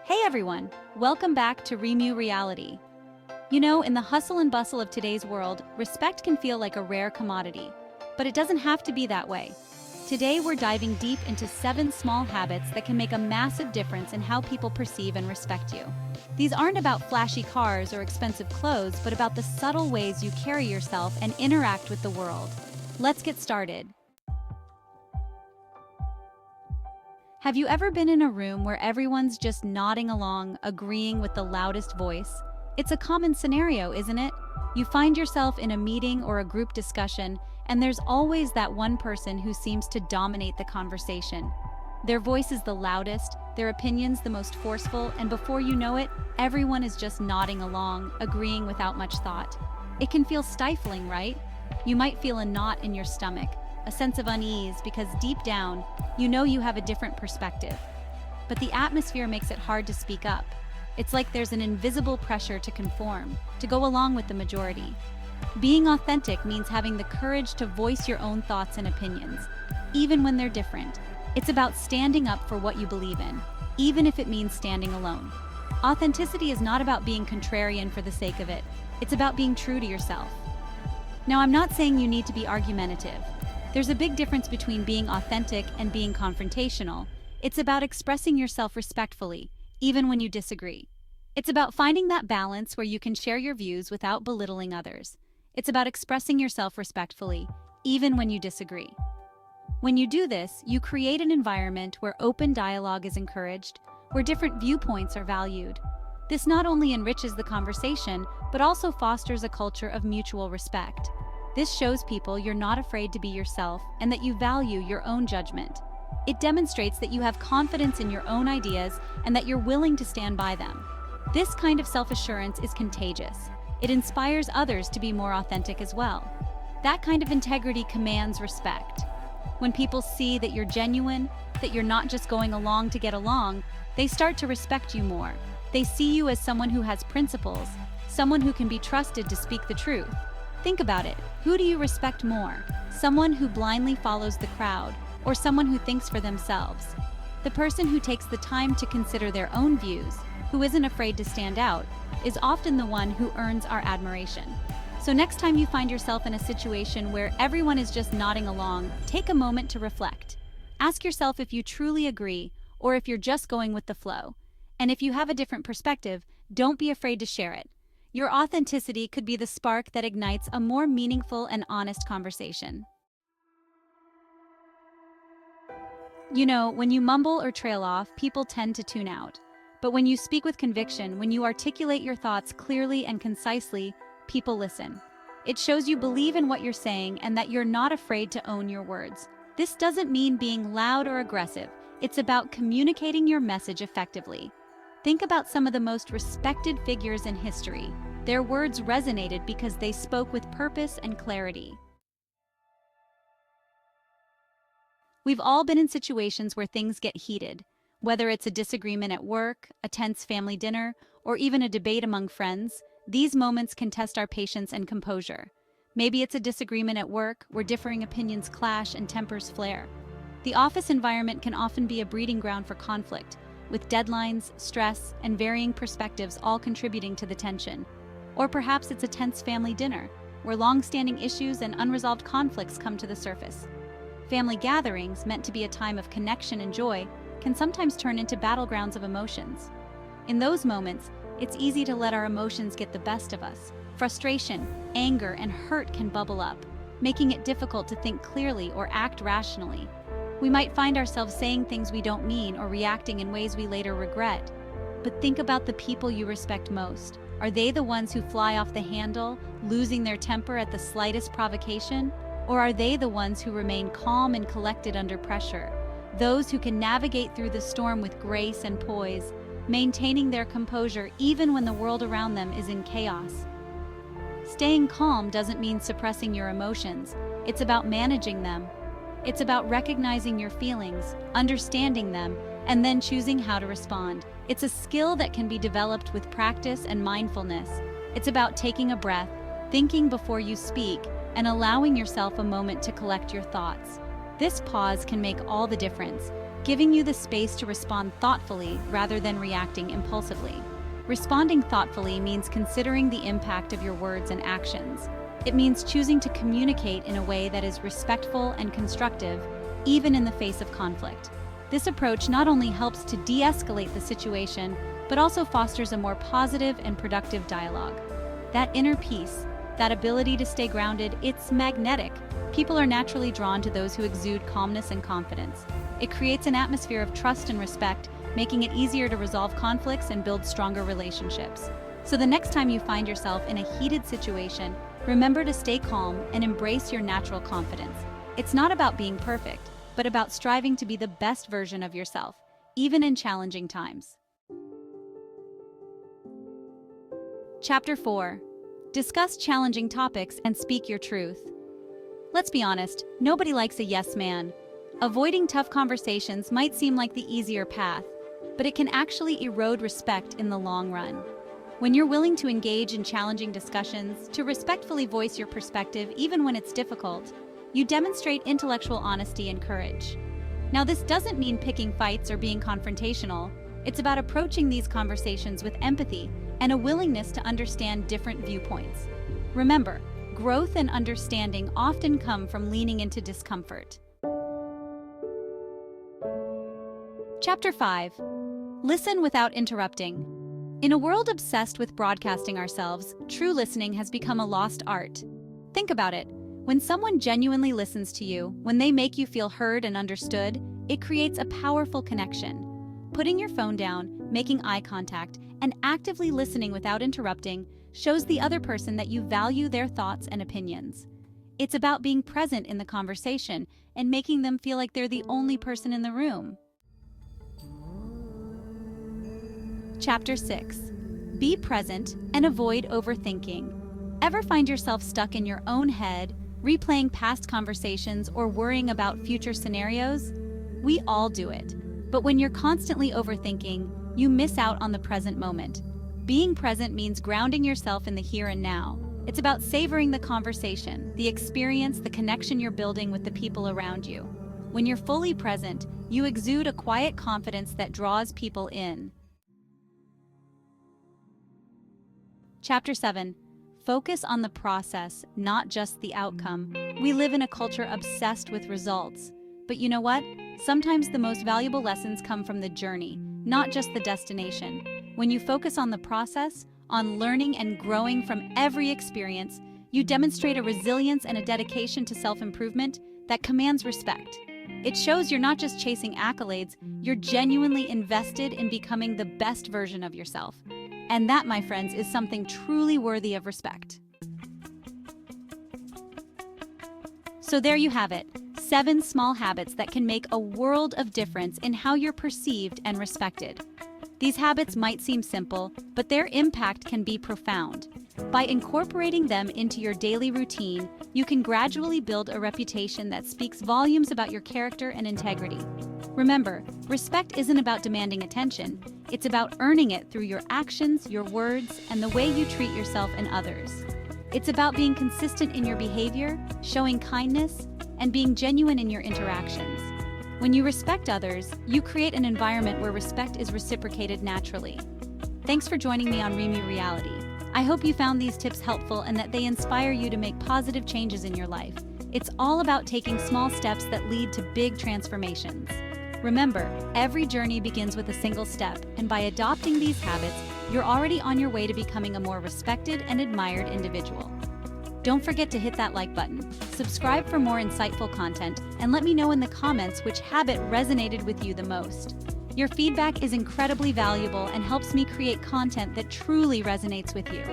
Hey everyone, welcome back to Remu Reality. You know, in the hustle and bustle of today's world, respect can feel like a rare commodity. But it doesn't have to be that way. Today we're diving deep into 7 small habits that can make a massive difference in how people perceive and respect you. These aren't about flashy cars or expensive clothes, but about the subtle ways you carry yourself and interact with the world. Let's get started. Have you ever been in a room where everyone's just nodding along, agreeing with the loudest voice? It's a common scenario, isn't it? You find yourself in a meeting or a group discussion, and there's always that one person who seems to dominate the conversation. Their voice is the loudest, their opinions the most forceful, and before you know it, everyone is just nodding along, agreeing without much thought. It can feel stifling, right? You might feel a knot in your stomach, a sense of unease because deep down, you know you have a different perspective. But the atmosphere makes it hard to speak up. It's like there's an invisible pressure to conform, to go along with the majority. Being authentic means having the courage to voice your own thoughts and opinions, even when they're different. It's about standing up for what you believe in, even if it means standing alone. Authenticity is not about being contrarian for the sake of it. It's about being true to yourself. Now, I'm not saying you need to be argumentative. There's a big difference between being authentic and being confrontational. It's about expressing yourself respectfully, even when you disagree. It's about finding that balance where you can share your views without belittling others. It's about expressing yourself respectfully, even when you disagree. When you do this, you create an environment where open dialogue is encouraged, where different viewpoints are valued. This not only enriches the conversation, but also fosters a culture of mutual respect. This shows people you're not afraid to be yourself and that you value your own judgment. It demonstrates that you have confidence in your own ideas and that you're willing to stand by them. This kind of self-assurance is contagious. It inspires others to be more authentic as well. That kind of integrity commands respect. When people see that you're genuine, that you're not just going along to get along, they start to respect you more. They see you as someone who has principles, someone who can be trusted to speak the truth. Think about it. Who do you respect more? Someone who blindly follows the crowd, or someone who thinks for themselves? The person who takes the time to consider their own views, who isn't afraid to stand out, is often the one who earns our admiration. So next time you find yourself in a situation where everyone is just nodding along, take a moment to reflect. Ask yourself if you truly agree, or if you're just going with the flow. And if you have a different perspective, don't be afraid to share it. Your authenticity could be the spark that ignites a more meaningful and honest conversation. You know, when you mumble or trail off, people tend to tune out. But when you speak with conviction, when you articulate your thoughts clearly and concisely, people listen. It shows you believe in what you're saying and that you're not afraid to own your words. This doesn't mean being loud or aggressive. It's about communicating your message effectively. Think about some of the most respected figures in history. Their words resonated because they spoke with purpose and clarity. We've all been in situations where things get heated, whether it's a disagreement at work, a tense family dinner, or even a debate among friends. These moments can test our patience and composure. Maybe it's a disagreement at work where differing opinions clash and tempers flare. The office environment can often be a breeding ground for conflict, with deadlines, stress, and varying perspectives all contributing to the tension. Or perhaps it's a tense family dinner, where long-standing issues and unresolved conflicts come to the surface. Family gatherings, meant to be a time of connection and joy, can sometimes turn into battlegrounds of emotions. In those moments, it's easy to let our emotions get the best of us. Frustration, anger, and hurt can bubble up, making it difficult to think clearly or act rationally. We might find ourselves saying things we don't mean or reacting in ways we later regret. But think about the people you respect most. Are they the ones who fly off the handle, losing their temper at the slightest provocation? Or are they the ones who remain calm and collected under pressure? Those who can navigate through the storm with grace and poise, maintaining their composure even when the world around them is in chaos. Staying calm doesn't mean suppressing your emotions. It's about managing them. It's about recognizing your feelings, understanding them, and then choosing how to respond. It's a skill that can be developed with practice and mindfulness. It's about taking a breath, thinking before you speak, and allowing yourself a moment to collect your thoughts. This pause can make all the difference. giving you the space to respond thoughtfully rather than reacting impulsively. Responding thoughtfully means considering the impact of your words and actions. It means choosing to communicate in a way that is respectful and constructive, even in the face of conflict. This approach not only helps to de-escalate the situation, but also fosters a more positive and productive dialogue. That inner peace, that ability to stay grounded, it's magnetic. People are naturally drawn to those who exude calmness and confidence. It creates an atmosphere of trust and respect, making it easier to resolve conflicts and build stronger relationships. So the next time you find yourself in a heated situation, remember to stay calm and embrace your natural confidence. It's not about being perfect, but about striving to be the best version of yourself, even in challenging times. Chapter 4. Discuss challenging topics and speak your truth. Let's be honest, nobody likes a yes man. Avoiding tough conversations might seem like the easier path, but it can actually erode respect in the long run. When you're willing to engage in challenging discussions, to respectfully voice your perspective even when it's difficult, you demonstrate intellectual honesty and courage. Now, this doesn't mean picking fights or being confrontational. It's about approaching these conversations with empathy and a willingness to understand different viewpoints. Remember, growth and understanding often come from leaning into discomfort. Chapter 5. Listen without interrupting. In a world obsessed with broadcasting ourselves, true listening has become a lost art. Think about it. When someone genuinely listens to you, when they make you feel heard and understood, it creates a powerful connection. Putting your phone down, making eye contact, and actively listening without interrupting shows the other person that you value their thoughts and opinions. It's about being present in the conversation and making them feel like they're the only person in the room. Chapter 6. Be present and avoid overthinking. Ever find yourself stuck in your own head, replaying past conversations or worrying about future scenarios? We all do it. But when you're constantly overthinking, you miss out on the present moment. Being present means grounding yourself in the here and now. It's about savoring the conversation, the experience, the connection you're building with the people around you. When you're fully present, you exude a quiet confidence that draws people in. Chapter 7. Focus on the process, not just the outcome. We live in a culture obsessed with results. But you know what? Sometimes the most valuable lessons come from the journey, not just the destination. When you focus on the process, on learning and growing from every experience, you demonstrate a resilience and a dedication to self-improvement that commands respect. It shows you're not just chasing accolades, you're genuinely invested in becoming the best version of yourself. And that, my friends, is something truly worthy of respect. So there you have it, 7 small habits that can make a world of difference in how you're perceived and respected. These habits might seem simple, but their impact can be profound. By incorporating them into your daily routine, you can gradually build a reputation that speaks volumes about your character and integrity. Remember, respect isn't about demanding attention. It's about earning it through your actions, your words, and the way you treat yourself and others. It's about being consistent in your behavior, showing kindness, and being genuine in your interactions. When you respect others, you create an environment where respect is reciprocated naturally. Thanks for joining me on Remy Reality. I hope you found these tips helpful and that they inspire you to make positive changes in your life. It's all about taking small steps that lead to big transformations. Remember, every journey begins with a single step, and by adopting these habits, you're already on your way to becoming a more respected and admired individual. Don't forget to hit that like button, subscribe for more insightful content, and let me know in the comments which habit resonated with you the most. Your feedback is incredibly valuable and helps me create content that truly resonates with you.